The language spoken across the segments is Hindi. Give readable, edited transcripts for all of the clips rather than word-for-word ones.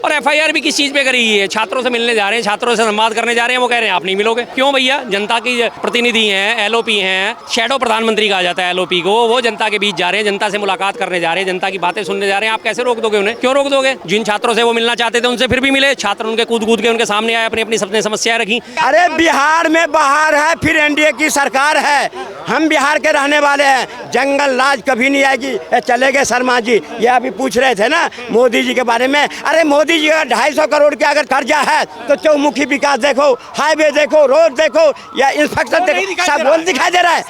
और एफआईआर भी किस चीज़ पे करी है? छात्रों से मिलने जा रहे हैं, छात्रों से संवाद करने जा रहे हैं, वो कह रहे हैं आप नहीं मिलोगे। क्यों भैया? जनता की प्रतिनिधि हैं, एलओपी हैं, शैडो प्रधानमंत्री कहा जाता है एलओपी को, वो जनता के बीच जा रहे हैं, जनता से मुलाकात करने जा रहे हैं, जनता की बातें सुनने जा रहे हैं। आप कैसे रोक दोगे उन्हें? क्यों रोक दोगे? जिन छात्रों से वो मिलना चाहते थे उनसे फिर भी मिले, छात्र उनके कूद कूद के उनके सामने आए, अपनी अपनी सबने समस्याएं रखी। अरे बिहार में बहार है, फिर एनडीए की सरकार है, हम बिहार के रहने वाले हैं, जंगल राज कभी नहीं आएगी। चले गए शर्मा जी, ये अभी पूछ रहे थे ना मोदी जी के बारे में। अरे मोदी जी का 250 करोड़ के अगर कर्जा है तो चौमुखी विकास देखो, हाईवे देखो, रोड देखो या इंफ्रास्ट्रक्चर देखो, सब वो दिखाई दे रहा है।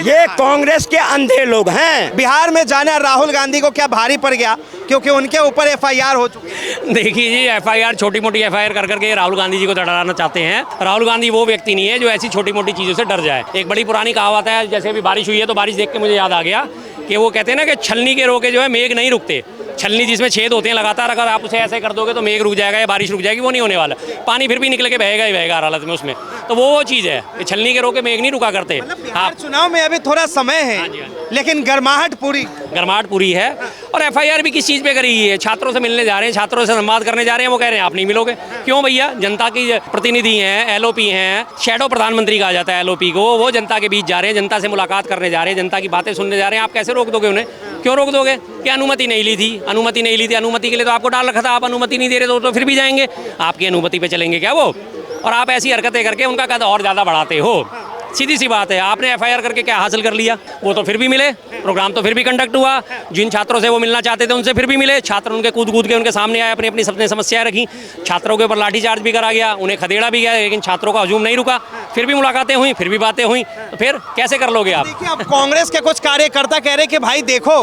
ये कांग्रेस के अंधे लोग हैं। बिहार में जाना राहुल गांधी को क्या भारी पड़ गया, क्योंकि उनके ऊपर एफआईआर हो चुकी? देखिए जी, एफआईआर छोटी मोटी एफआईआर कर करके राहुल गांधी जी को डराना चाहते हैं। राहुल गांधी वो व्यक्ति नहीं है जो ऐसी छोटी मोटी चीज़ों से डर जाए। एक बड़ी पुरानी कहावत है, जैसे अभी बारिश हुई है तो बारिश देख के मुझे याद आ गया कि वो कहते हैं ना कि छलनी के रोके जो है मेघ नहीं रुकते। छलनी जिसमें छेद होते हैं लगातार, अगर आप उसे ऐसे कर दोगे तो मेघ रुक जाएगा या बारिश रुक जाएगी, वो नहीं होने वाला। पानी फिर भी निकल के बहेगा ही बहेगा हर हालत में उसमें। तो वो चीज़ है, छलनी के रोके मेघ नहीं रुका करते। हाँ, चुनाव में अभी थोड़ा समय है, लेकिन गर्माहट पूरी है। और एफआईआर भी किस चीज़ पे करी है? छात्रों से मिलने जा रहे हैं, छात्रों से संवाद करने जा रहे हैं, वो कह रहे हैं आप नहीं मिलोगे। क्यों भैया? जनता की प्रतिनिधि हैं, एलओपी हैं, शैडो प्रधानमंत्री कहा जाता है एलओपी को, वो जनता के बीच जा रहे हैं, जनता से मुलाकात करने जा रहे हैं, जनता की बातें सुनने जा रहे हैं। आप कैसे रोक दोगे उन्हें? क्यों रोक दोगे? कि अनुमति नहीं ली थी, अनुमति नहीं ली थी। अनुमति के लिए तो आपको डाल रखा था, आप अनुमति नहीं दे रहे तो फिर भी जाएंगे, आपकी अनुमति पे चलेंगे क्या वो? और आप ऐसी हरकतें करके उनका कद और ज़्यादा बढ़ाते हो। सीधी सी बात है, आपने एफआईआर करके क्या हासिल कर लिया? वो तो फिर भी मिले, प्रोग्राम तो फिर भी कंडक्ट हुआ, जिन छात्रों से वो मिलना चाहते थे उनसे फिर भी मिले, छात्र उनके कूद कूद के उनके सामने आए, अपनी अपनी सबने समस्याएं रखी, छात्रों के ऊपर लाठीचार्ज भी करा गया, उन्हें खदेड़ा भी गया, लेकिन छात्रों का हजूम नहीं रुका, फिर भी मुलाकातें हुई, फिर भी बातें हुई। तो फिर कैसे कर लोगे आप? देखिए, अब कांग्रेस के कुछ कार्यकर्ता कह रहे कि भाई देखो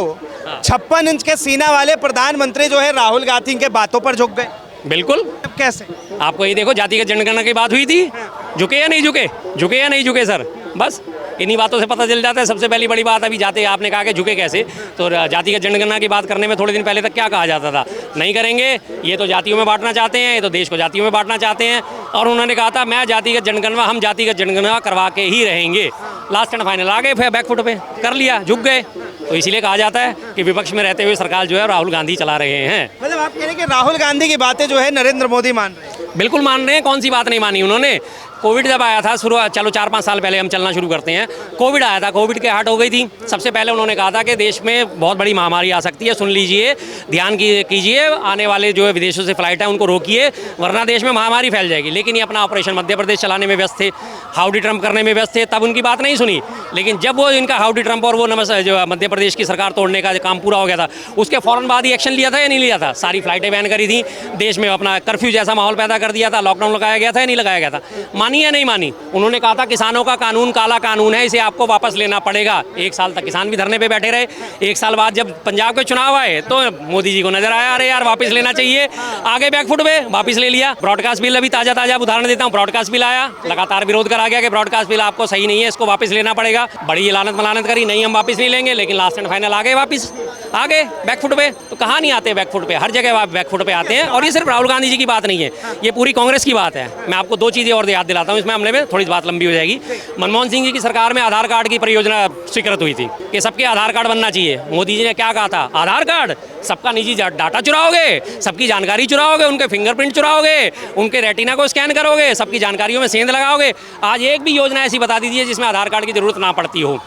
56 इंच के सीना वाले प्रधानमंत्री जो है राहुल गांधी के बातों पर झुक गए। बिल्कुल। अब कैसे? आपको ये देखो, जातिगत जनगणना की बात हुई थी, झुके या नहीं झुके? झुके या नहीं झुके सर? बस इन्हीं बातों से पता चल जाता है। सबसे पहली बड़ी बात, अभी जाते आपने कहा कि झुके कैसे, तो जातिगत जनगणना की बात करने में थोड़े दिन पहले तक क्या कहा जाता था? नहीं करेंगे, ये तो जातियों में बांटना चाहते हैं, ये तो देश को जातियों में बांटना चाहते हैं। और उन्होंने कहा था मैं जातिगत जनगणना, हम जातिगत जनगणना करवा के ही रहेंगे। लास्ट एंड फाइनल आ गए, फिर बैकफुट पे कर लिया, झुक गए। तो इसीलिए कहा जाता है कि विपक्ष में रहते हुए सरकार जो है राहुल गांधी चला रहे हैं। मतलब आप कह रहे हैं कि राहुल गांधी की बातें जो है नरेंद्र मोदी मान रहे हैं? बिल्कुल मान रहे हैं। कौन सी बात नहीं मानी उन्होंने? कोविड जब आया था, शुरू चलो 4-5 साल पहले हम चलना शुरू करते हैं, कोविड आया था, कोविड के हाट हो गई थी। सबसे पहले उन्होंने कहा था कि देश में बहुत बड़ी महामारी आ सकती है, सुन लीजिए, ध्यान कीजिए, आने वाले जो है विदेशों से फ्लाइट है उनको रोकिए, वरना देश में महामारी फैल जाएगी। लेकिन ये अपना ऑपरेशन मध्य प्रदेश चलाने में व्यस्त थे, हाउडी ट्रम्प करने में व्यस्त थे, तब उनकी बात नहीं सुनी। लेकिन जब वो इनका हाउडी ट्रम्प और वो जो मध्य प्रदेश की सरकार तोड़ने का काम पूरा हो गया था, उसके फ़ौरन बाद ही एक्शन लिया था या नहीं लिया था? सारी फ्लाइटें बैन करी थी, देश में अपना कर्फ्यू जैसा माहौल पैदा कर दिया था, लॉकडाउन लगाया गया था या नहीं लगाया गया था? मानी या नहीं मानी? उन्होंने कहा था किसानों का कानून काला कानून है, इसे आपको वापस लेना पड़ेगा। 1 साल तक किसान भी धरने पे बैठे रहे। 1 साल बाद जब पंजाब के चुनाव आए तो मोदी जी को नजर आया, अरे यार वापस लेना चाहिए, आगे बैकफुट पे वापस ले लिया। ब्रॉडकास्ट बिल, अभी ताजा उदाहरण देता हूँ, ब्रॉडकास्ट बिल आया, लगातार विरोध करा गया कि ब्रॉडकास्ट बिल आपको सही नहीं है, इसको वापस लेना पड़ेगा। बड़ी लानत मलानत करी, नहीं हम वापस नहीं लेंगे, लेकिन लास्ट एंड फाइनल आ गए वापस, आ गए बैकफुट पे। तो कहाँ नहीं आते बैकफुट पे? हर जगह बैकफुट पे आते हैं। और ये सिर्फ राहुल गांधी जी की बात नहीं है, ये पूरी कांग्रेस की बात है। मैं आपको 2 चीज़ें और याद दिलाता हूँ, इसमें हमले में थोड़ी बात लंबी हो जाएगी। मनमोहन सिंह जी की सरकार में आधार कार्ड की परियोजना स्वीकृत हुई थी कि सबके आधार कार्ड बनना चाहिए। मोदी जी ने क्या कहा था? आधार कार्ड, सबका निजी डाटा चुराओगे, सबकी जानकारी चुराओगे, उनके फिंगरप्रिंट चुराओगे, उनके रेटिना को स्कैन करोगे, सबकी जानकारियों में सेंध लगाओगे। आज एक भी योजना ऐसी बता दीजिए जिसमें आधार कार्ड की जरूरत ना पड़ती हो।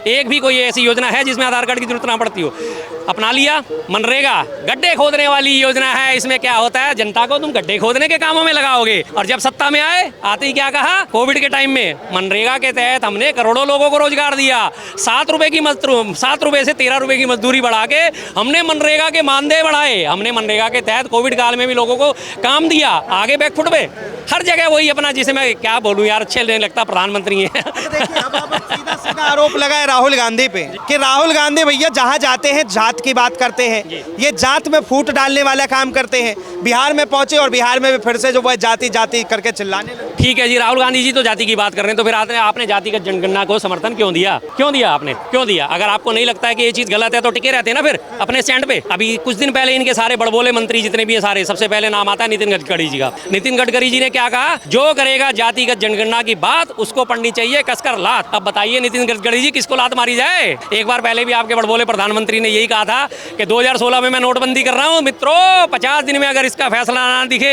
एक भी कोई ऐसी योजना है जिसमें आधार कार्ड की जरूरत ना पड़ती हो? अपना लिया मनरेगा, गड्ढे खोदने वाली योजना है। इसमें क्या होता है, जनता को तुम गड्ढे खोदने के कामों में लगाओगे। और जब सत्ता में आते ही क्या कहा? कोविड के टाइम में मनरेगा के तहत हमने करोड़ों लोगों को रोजगार दिया। 7 रुपए से 13 रुपए की मजदूरी बढ़ा के हमने मनरेगा के मानदेय बढ़ाए। हमने मनरेगा के तहत कोविड काल में भी लोगों को काम दिया। आगे बैकफुट पे हर जगह वही अपना, जिसे मैं क्या बोलूं यार, अच्छे नहीं लगता, प्रधानमंत्री है। सीधा आरोप लगाए राहुल गांधी पे कि राहुल गांधी भैया जहाँ जाते हैं जात की बात करते हैं, ये जात में फूट डालने वाला काम करते हैं। बिहार में पहुंचे और बिहार में भी फिर से जो वह जाति करके चिल्लाने लगे। ठीक है जी, राहुल गांधी जी तो जाति की बात कर रहे हैं, तो फिर आपने जातिगत जनगणना को समर्थन क्यों दिया? क्यों दिया आपने? क्यों दिया? अगर आपको नहीं लगता है कि ये चीज गलत है तो टिके रहते हैं ना फिर अपने स्टैंड पे। अभी कुछ दिन पहले इनके सारे बड़बोले मंत्री जितने भी हैं सारे, सबसे पहले नाम आता है नितिन गडकरी जी का। नितिन गडकरी जी ने क्या कहा? जो करेगा जातिगत जनगणना की बात उसको पढ़नी चाहिए कसकर लात। अब बताइए नितिन गडकरी जी किसको लात मारी जाए? एक बार पहले भी आपके बड़बोले प्रधानमंत्री ने यही कहा था कि 2016 में मैं नोटबंदी कर रहा हूँ मित्रों, 50 दिन में अगर इसका फैसला ना दिखे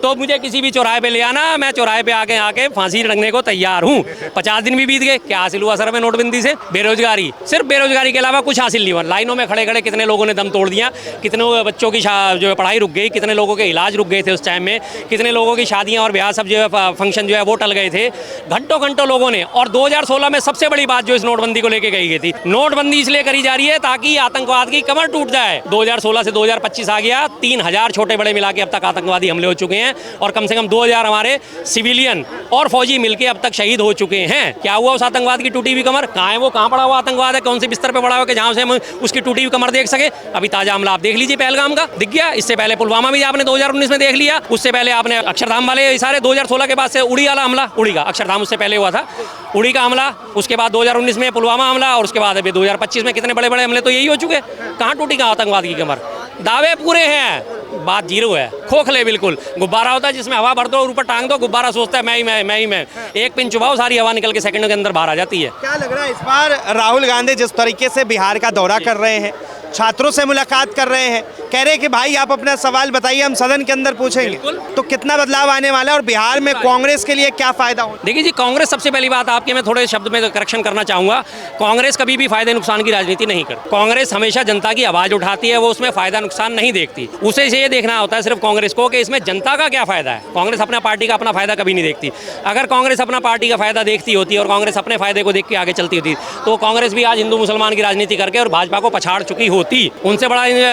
तो मुझे किसी भी चौराहे पे ले आना, मैं चौराहे पे आके फांसी लगने को तैयार हूँ। 50 दिन भी बीत गए, क्या हासिल हुआ सर में नोटबंदी से? बेरोजगारी, सिर्फ बेरोजगारी के अलावा कुछ हासिल नहीं हुआ। लाइनों में खड़े खड़े कितने लोगों ने दम तोड़ दिया, कितने बच्चों की जो है पढ़ाई रुक गई, कितने लोगों के इलाज रुक गए थे उस टाइम में, कितने लोगों की शादियां और ब्याह सब जो है फंक्शन जो है वो टल गए थे घंटों घंटों लोगों ने। और 2016 में सबसे बड़ी बात जो इस नोटबंदी को लेके कही गई थी, नोटबंदी इसलिए करी जा रही है ताकि आतंकवाद की कमर टूट जाए। 2016 से 2025 आ गया, 3000 छोटे बड़े मिला के अब तक आतंकवादी हमले हो चुके हैं और कम से कम 2000 हमारे सिविलियन और फौजी मिलके अब तक शहीद हो चुके हैं। क्या हुआ उस आतंकवाद की टूटी हुई कमर? कहाँ है वो? कहाँ पड़ा हुआ आतंकवाद है? कौन से बिस्तर पे पड़ा हुआ कि जहाँ से हम उसकी टूटी हुई कमर देख सके? अभी ताजा हमला आप देख लीजिए पहलगाम का, दिख गया। इससे पहले पुलवामा भी आपने 2019 में देख लिया, उससे पहले आपने अक्षरधाम वाले सारे 2016 के बाद से उड़ी वाला हमला, उड़ी का अक्षरधाम उससे पहले हुआ था, उड़ी का हमला, उसके बाद 2019 में पुलवामा हमला और उसके बाद अभी 2025 में कितने बड़े बड़े हमले तो यही हो चुके। कहाँ टूटी कहाँ आतंकवाद की कमर? दावे पूरे हैं, बात जीरो है, खोखले बिल्कुल। गुब्बारा होता है जिसमें हवा भर दो और ऊपर टांग दो, गुब्बारा सोचता है मैं ही। एक पिन चुभाओ, सारी हवा निकल के सेकंडों के अंदर बाहर आ जाती है। क्या लग रहा है इस बार राहुल गांधी जिस तरीके से बिहार का दौरा कर रहे हैं, छात्रों से मुलाकात कर रहे हैं, कह रहे हैं कि भाई आप अपना सवाल बताइए, हम सदन के अंदर पूछेंगे, तो कितना बदलाव आने वाला है और बिहार में कांग्रेस के लिए क्या फायदा हो? देखिए जी, कांग्रेस सबसे पहली बात आपके मैं थोड़े शब्द में करेक्शन करना चाहूंगा, कांग्रेस कभी भी फायदे नुकसान की राजनीति नहीं करती। कांग्रेस हमेशा जनता की आवाज उठाती है, वो उसमें फायदा नुकसान नहीं देखती। उसे ये देखना होता है सिर्फ कांग्रेस को कि इसमें जनता का क्या फायदा है। कांग्रेस अपना पार्टी का अपना फायदा कभी नहीं देखती। अगर कांग्रेस अपना पार्टी का फायदा देखती होती और कांग्रेस अपने फायदे को देख के आगे चलती होती तो कांग्रेस भी आज हिंदू मुसलमान की राजनीति करके और भाजपा को पछाड़ चुकी होती। उनसे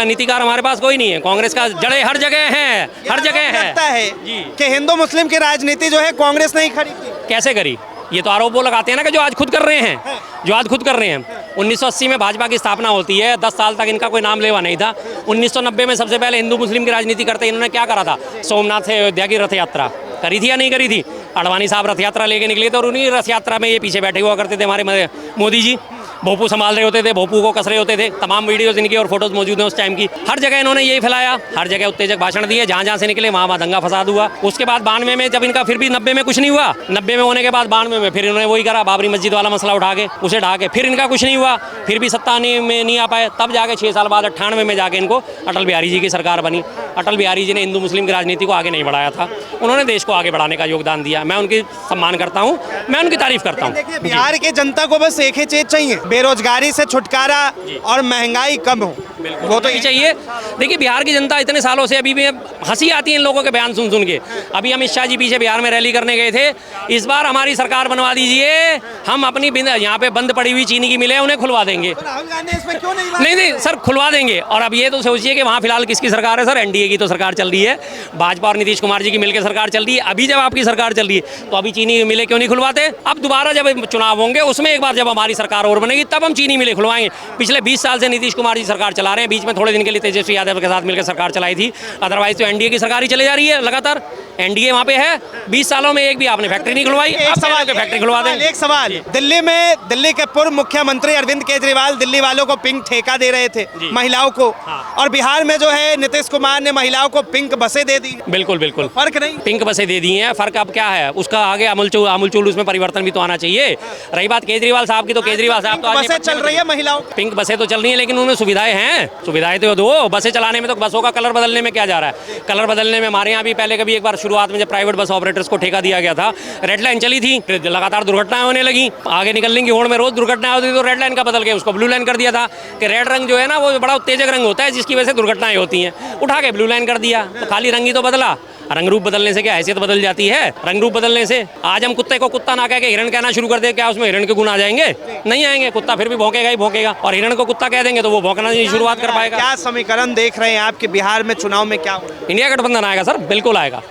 नीतिकार हमारे पास कोई नहीं है। कांग्रेस का जड़ें हर जगह हैं, हर जगह है। लगता है कि हिंदू मुस्लिम की राजनीति जो है कांग्रेस नहीं खड़ी की। कैसे करी? ये तो आरोप वो लगाते हैं ना कि जो आज खुद कर रहे हैं, जो आज खुद कर रहे हैं। 1980 में भाजपा की स्थापना होती है, 10 साल तक इनका कोई नाम लेवा नहीं था। 1990 में सबसे पहले हिंदू मुस्लिम की राजनीति करते इन्होंने क्या करा था? सोमनाथ से अयोध्या की रथ यात्रा करी थी या नहीं करी थी? अडवाणी साहब रथ यात्रा लेके निकले थे और उन्हीं रथ यात्रा में ये पीछे बैठे हुआ करते थे हमारे मोदी जी, भोपू संभाल रहे होते थे, भोपू को कस रहे होते थे। तमाम वीडियोस इनकी और फोटोज मौजूद हैं उस टाइम की। हर जगह इन्होंने यही फैलाया, हर जगह उत्तेजक भाषण दिए, जहाँ जहाँ से निकले वहाँ दंगा फसाद हुआ। उसके बाद 92 में जब इनका फिर भी 90 में कुछ नहीं हुआ, 90 में होने के बाद 92 में फिर इन्होंने वही करा, बाबरी मस्जिद वाला मसला उठा के उसे ढा के फिर इनका कुछ नहीं हुआ, फिर भी सत्ता में नहीं आ पाए। तब जाके 6 साल बाद 98 में जाके इनको अटल बिहारी जी की सरकार बनी। अटल बिहारी जी ने हिंदू मुस्लिम की राजनीति को आगे नहीं बढ़ाया था, उन्होंने देश को आगे बढ़ाने का योगदान दिया। मैं उनकी सम्मान करता हूँ, मैं उनकी तारीफ करता हूँ। बिहार की जनता को बस एक ही चीज चाहिए, बेरोजगारी से छुटकारा और महंगाई कम हो, वो तो ही चाहिए। देखिए बिहार की जनता इतने सालों से, अभी भी हंसी आती है इन लोगों के बयान सुन सुन के। अभी अमित शाह जी पीछे बिहार में रैली करने गए थे, इस बार हमारी सरकार बनवा दीजिए, हम अपनी यहाँ पे बंद पड़ी हुई चीनी की मिलें उन्हें खुलवा देंगे। राहुल गांधी इसमें क्यों नहीं सर, खुलवा देंगे। और अब ये तो सोचिए कि वहाँ फिलहाल किसकी सरकार है सर? एनडीए की तो सरकार चल रही है, भाजपा और नीतीश कुमार जी की मिलकर सरकार चल रही है। अभी जब आपकी सरकार चल रही है तो अभी चीनी मिलें क्यों नहीं खुलवाते? अब दोबारा जब चुनाव होंगे उसमें एक बार जब हमारी सरकार और बनेगी तब हम चीनी मिलें खुलवाएंगे। पिछले 20 साल से नीतीश कुमार जी सरकार चला रहे हैं, बीच में थोड़े दिन के लिए तेजस्वी यादव के साथ मिलकर सरकार चलाई थी, अदरवाइज तो एनडीए की सरकार ही चली जा रही है लगातार। एनडीए वहाँ पे है, 20 सालों में एक भी आपने फैक्ट्री नहीं खुलवाई। एक सवाल, फैक्ट्री खुलवा दें। एक सवाल, दिल्ली के पूर्व मुख्यमंत्री अरविंद केजरीवाल दिल्ली वालों को पिंक ठेका दे रहे थे, महिलाओं को, और बिहार में जो है नीतीश कुमार ने महिलाओं को पिंक बसें दे दी। बिल्कुल बिल्कुल, फर्क नहीं, पिंक बसें दे दी हैं, फर्क अब क्या है उसका? आगे अमूलचूल उसमें परिवर्तन भी तो आना चाहिए। रही बात केजरीवाल साहब की, तो केजरीवाल साहब तो बसें चल रही है महिलाओं, पिंक बसें तो चल रही है, लेकिन उनमें सुविधाएं हैं, सुविधाएं तो दो। बसें चलाने में तो बसों का कलर बदलने में क्या जा रहा है? कलर बदलने में हमारे यहाँ भी पहले कभी एक बार शुरुआत में जब प्राइवेट बस ऑपरेटर्स को ठेका दिया गया था, रेड लाइन चली थी, फिर लगातार दुर्घटनाएं होने लगी, आगे निकलने की होड़ में रोज दुर्घटनाएं होती थी, तो रेड लाइन का बदल के उसको ब्लू लाइन कर दिया था कि रेड रंग जो है ना वो बड़ा उत्तेजक रंग होता है जिसकी वजह से दुर्घटनाएं होती हैं, उठा के ब्लू लाइन कर दिया। तो खाली रंग ही तो बदला, रंग रूप बदलने से क्या हैसियत बदल जाती है? रंग रूप बदलने से आज हम कुत्ते को कुत्ता ना कह के हिरण कहना शुरू कर दे, क्या उसमें हिरण के गुण आ जाएंगे? नहीं आएंगे। कुत्ता फिर भी भौंकेगा ही भौंकेगा, और हिरण को कुत्ता कह देंगे तो वो भौंकना की शुरुआत कर पाएगा। क्या समीकरण देख रहे हैं आपके बिहार में चुनाव में? क्या इंडिया गठबंधन आएगा सर, बिल्कुल आएगा।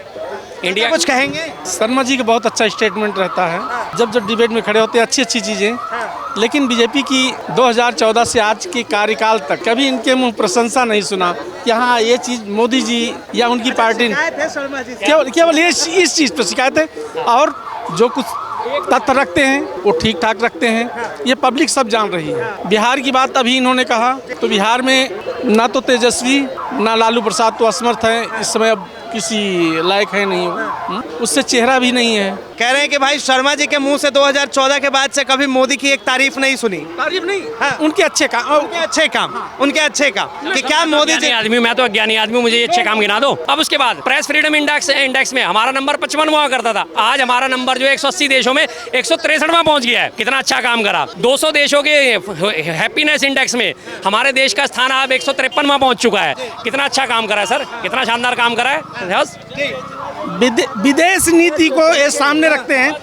इंडिया कुछ कहेंगे? शर्मा जी का बहुत अच्छा स्टेटमेंट रहता है, जब डिबेट में खड़े होते हैं अच्छी अच्छी चीज़ें लेकिन बीजेपी की 2014 से आज के कार्यकाल तक कभी इनके मुंह प्रशंसा नहीं सुना। यहाँ ये चीज़ मोदी जी या उनकी पार्टी केवल ये इस चीज़ पर शिकायत है, और जो कुछ तथ्य रखते हैं वो ठीक ठाक रखते हैं, ये पब्लिक सब जान रही है। बिहार की बात अभी इन्होंने कहा तो बिहार में ना तो तेजस्वी ना लालू प्रसाद तो असमर्थ हैं, इस समय अब किसी लायक है नहीं वो, उससे चेहरा भी नहीं है। कह रहे हैं कि भाई शर्मा जी के मुंह से 2014 के बाद से कभी मोदी की एक तारीफ नहीं सुनी। तारीफ नहीं, हाँ, उनके अच्छे काम, उनके अच्छे काम कि क्या मोदी जी आदमी, मैं तो अज्ञानी आदमी, मुझे ये अच्छे काम गिना दो। अब उसके बाद प्रेस फ्रीडम इंडेक्स में हमारा नंबर 55 हुआ करता था, आज हमारा नंबर जो 180 देशों में 163वां पहुंच गया है। कितना अच्छा काम करा। 200 देशों के हैप्पीनेस इंडेक्स में हमारे देश का स्थान अब 153वां पहुंच चुका है। कितना अच्छा काम करा है सर, कितना शानदार काम करा है। विदेश नीति को ये सामने रखते हैं,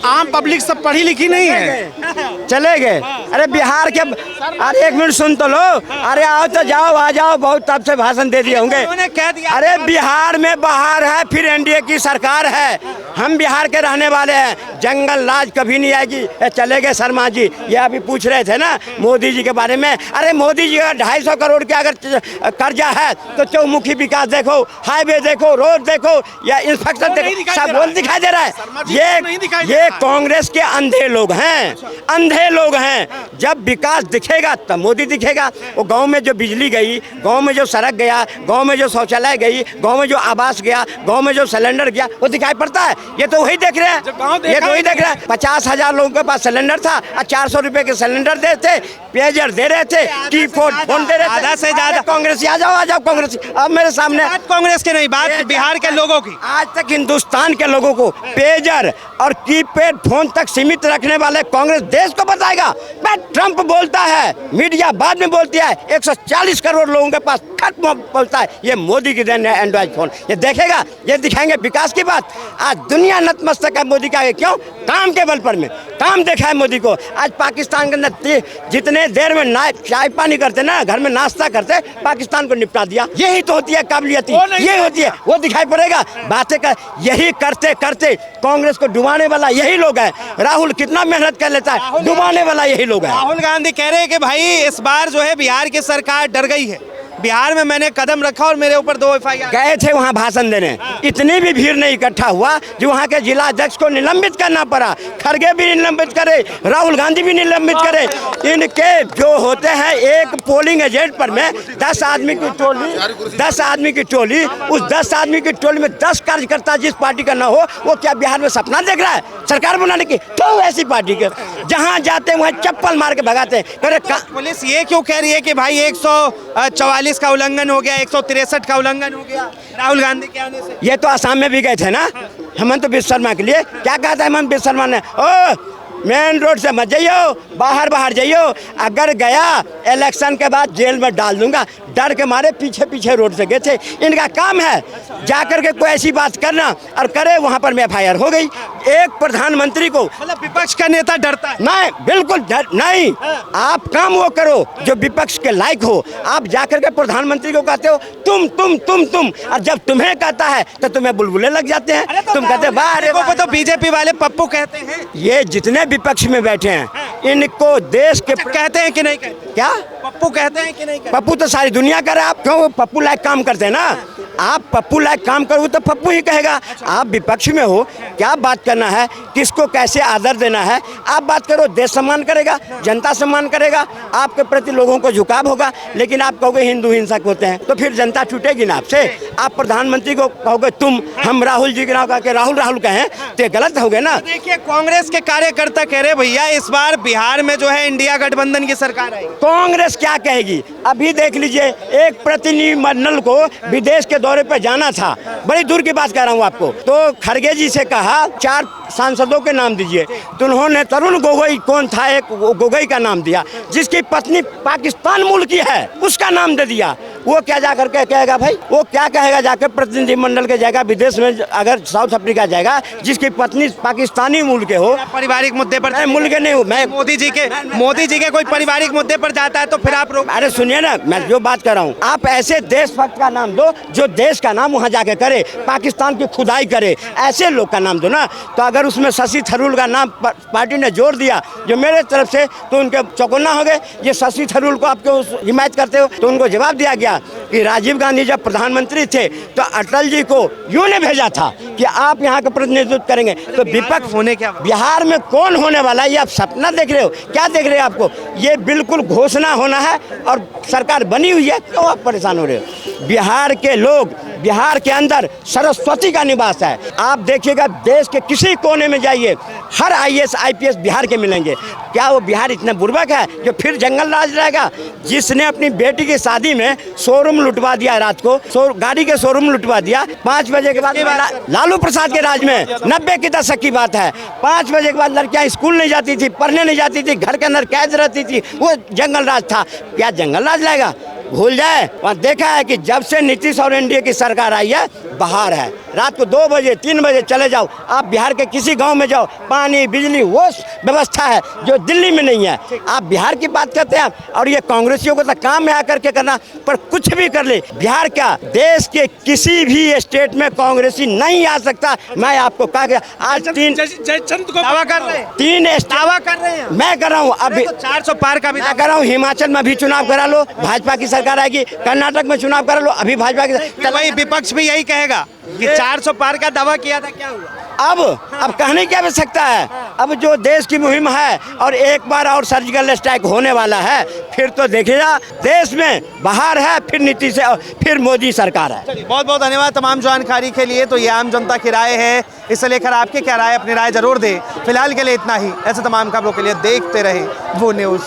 आम पब्लिक सब पढ़ी लिखी नहीं है। चले गए। अरे बिहार के, अरे एक मिनट सुन तो लो। अरे आओ तो जाओ, आ जाओ, बहुत तब से भाषण दे दिए होंगे। अरे बिहार में बाहर है, फिर एनडीए की सरकार है। हम बिहार के रहने वाले हैं, जंगल राज कभी नहीं आएगी। चले गए शर्मा जी, ये अभी पूछ रहे थे ना मोदी जी के बारे में। अरे मोदी जी का 250 करोड़ के अगर कर्जा है तो चौमुखी विकास देखो, हाईवे देखो, रोड देखो या इंफ्रास्ट्रक्चर देखो, सब बोल दिखाई दे रहा है। ये कांग्रेस के अंधे लोग हैं, अंधे लोग हैं। जब विकास दिखेगा तब मोदी दिखेगा। वो गांव में जो बिजली गई, गांव में जो सड़क गया, गांव में जो शौचालय गई, गांव में जो आवास गया, गांव में जो सिलेंडर गया, वो दिखाई पड़ता है। ये तो वही देख रहे हैं, ये तो वही देख रहे हैं। 50,000 लोगों के पास सिलेंडर था और 400 रुपए के सिलेंडर देते, पेजर दे रहे थे, की फोन दे रहे थे। आधा से ज्यादा कांग्रेस आ जाओ कांग्रेस। अब मेरे सामने कांग्रेस के नहीं, बात बिहार के लोगों की। आज तक हिंदुस्तान के लोगों को पेजर और कीपैड फोन तक सीमित रखने वाले कांग्रेस देश को बताएगा। ट्रंप बोलता है, मीडिया बाद में बोलती है, 140 करोड़ लोगों के पास खत्म बोलता है। ये मोदी की देन है एंड्रॉइड फोन। ये देखेगा, ये दिखाएंगे विकास की बात। आज दुनिया नतमस्तक है मोदी का। क्यों? काम के बल पर में काम देखा है मोदी को। आज पाकिस्तान के अंदर जितने देर में चाय पानी करते ना, घर में नाश्ता करते, पाकिस्तान को निपटा दिया। यही तो होती है काबिलियत, ये होती है, वो दिखाई पड़ेगा। बातें कर, यही करते करते कांग्रेस को डुबाने वाला यही लोग है। राहुल कितना मेहनत कर लेता है, डुबाने वाला यही लोग है। राहुल गांधी कह रहे हैं कि भाई इस बार जो है बिहार की सरकार डर गई है, बिहार में मैंने कदम रखा और मेरे ऊपर 2 FIR गए थे वहाँ भाषण देने। इतनी भी भीड़ नहीं इकट्ठा हुआ जो वहाँ के जिला अध्यक्ष को निलंबित करना पड़ा। खड़गे भी निलंबित करे, राहुल गांधी भी निलंबित करे। इनके जो होते हैं एक पोलिंग एजेंट पर में 10 आदमी की टोली, 10 आदमी की टोली, उस 10 आदमी की टोली में 10 कार्यकर्ता जिस पार्टी का ना हो, वो क्या बिहार में सपना देख रहा है सरकार बनाने की? तो ऐसी पार्टी के जहाँ जाते हैं वहाँ चप्पल मार के भगाते हैं। पुलिस ये क्यों कह रही है कि भाई 144 का उल्लंघन हो गया, 163 का उल्लंघन हो गया राहुल गांधी के आने से? ये तो असम में भी गए थे ना हेमंत बिस्वा शर्मा के लिए। क्या कहा था हेमंत बिस्वा शर्मा ने? ओ मेन रोड से मत जाइयो, बाहर जाइयो, अगर गया इलेक्शन के बाद जेल में डाल दूंगा। डर के मारे पीछे पीछे रोड से गए थे। इनका काम है जाकर के कोई ऐसी बात करना और करे, वहाँ पर में FIR हो गई। एक प्रधानमंत्री को, मतलब विपक्ष का नेता डरता है? नहीं, बिल्कुल नहीं। आप काम वो करो जो विपक्ष के लायक हो। आप जाकर के प्रधानमंत्री को कहते हो तुम, और जब तुम्हें कहता है तो तुम्हें बुलबुले लग जाते हैं। तुम कहते वाह। तो बीजेपी वाले पप्पू कहते हैं। ये जितने विपक्ष में बैठे हैं इनको देश के कहते हैं कि नहीं कहते? क्या पप्पू कहते हैं कि नहीं कहते? पप्पू तो सारी दुनिया करे। आप क्यों पप्पू लायक काम करते हैं ना? आप पप्पू लायक काम करो तो पप्पू ही कहेगा। आप विपक्ष में हो, क्या बात करना है, किसको कैसे आदर देना है, आप बात करो। देश सम्मान करेगा, जनता सम्मान करेगा, आपके प्रति लोगों को झुकाव होगा। लेकिन आप कहोगे हिंदू हिंसक होते हैं तो फिर जनता छूटेगी ना आपसे। आप प्रधानमंत्री को कहोगे तुम, हम राहुल जी के नाम कह के राहुल कहें तो गलत हो गए ना। देखिए कांग्रेस के कार्यकर्ता कह रहे भैया इस बार बिहार में जो है इंडिया गठबंधन की सरकार आएगी। कांग्रेस क्या कहेगी? अभी देख लीजिए, एक प्रतिनिधिमंडल को विदेश के दौरे पे जाना था, बड़ी दूर की बात कह रहा हूँ आपको, तो खड़गे जी से कहा 4 सांसदों के नाम दीजिए, तो उन्होंने तरुण गोगोई कौन था, एक गोगोई का नाम दिया, जिसकी पत्नी पाकिस्तान मूल की है, उसका नाम दे दिया। वो क्या जा करके कहेगा भाई? वो क्या कहेगा जाकर प्रतिनिधिमंडल के जाएगा विदेश में, अगर साउथ अफ्रीका जाएगा जिसकी पत्नी पाकिस्तानी मूल के हो? पारिवारिक मुद्दे पर मैं मूल के नहीं हूँ, मैं मोदी जी के कोई पारिवारिक मुद्दे पर जाता है तो फिर आप रोक। अरे सुनिए ना, मैं जो बात कर रहा हूँ, आप ऐसे देशभक्त का नाम दो जो देश का नाम वहाँ जाके करे, पाकिस्तान की खुदाई करे, ऐसे लोग का नाम दो ना। तो अगर उसमें शशि थरूर का नाम पार्टी ने जोड़ दिया जो मेरे तरफ से, तो उनके चौकन्ना हो गए। ये शशि थरूर को आपको हिमायत करते हो, तो उनको जवाब दिया गया कि राजीव गांधी जब प्रधानमंत्री थे तो अटल जी को यूं ने भेजा था कि आप यहाँ का प्रतिनिधित्व करेंगे। तो विपक्ष होने क्या, बिहार में कौन होने वाला है? ये आप सपना देख रहे हो? क्या देख रहे हो? आपको ये बिल्कुल घोषणा होना है और सरकार बनी हुई है, क्यों आप परेशान हो रहे हो? बिहार के लोग, बिहार के अंदर सरस्वती का निवास है। आप देखिएगा देश के किसी कोने में जाइए, हर IAS IPS बिहार के मिलेंगे। क्या वो बिहार इतना बुर्बक है जो फिर जंगल राज रहेगा? जिसने अपनी बेटी की शादी में शोरूम लुटवा दिया, रात को गाड़ी के शोरूम लुटवा दिया 5 बजे के बाद, लालू प्रसाद के राज में 90 की दशक की बात है। 5 बजे के बाद लड़कियां स्कूल नहीं जाती थी, पढ़ने नहीं जाती थी, घर के अंदर कैद रहती थी, वो जंगल राज था। क्या जंगल राज लाएगा? भूल जाए। वहाँ देखा है कि जब से नीतीश और NDA की सरकार आई है, बाहर है। रात को 2 बजे 3 बजे चले जाओ आप बिहार के किसी गांव में जाओ, पानी बिजली वो व्यवस्था है जो दिल्ली में नहीं है। आप बिहार की बात करते हैं, और ये कांग्रेसियों को तो काम में आकर के करना, पर कुछ भी कर ले बिहार क्या देश के किसी भी स्टेट में कांग्रेसी नहीं आ सकता। मैं आपको कहा गया आज 3 जयचंद को दावा कर रहे हैं, 3 दावा कर रहे हैं। मैं कर रहा हूँ। अभी 400 पार का भी मैं कर रहा हूँ। हिमाचल में भी चुनाव करा लो, भाजपा की सरकार आएगी। कर्नाटक में चुनाव करा लो, अभी भाजपा की। वही विपक्ष भी यही कहेगा कि 400 पार का दावा किया था, क्या हुआ? अब कहने की आवश्यकता है। अब जो देश की मुहिम है और एक बार और सर्जिकल स्ट्राइक होने वाला है, फिर तो देखिएगा देश में बाहर है, फिर नीतीश से फिर मोदी सरकार है। बहुत बहुत धन्यवाद तमाम जानकारी के लिए। तो ये आम जनता की राय है, इसे लेकर आपके क्या राय, अपनी राय जरूर दें। फिलहाल के लिए इतना ही। ऐसे तमाम खबरों के लिए देखते रहे वो न्यूज़।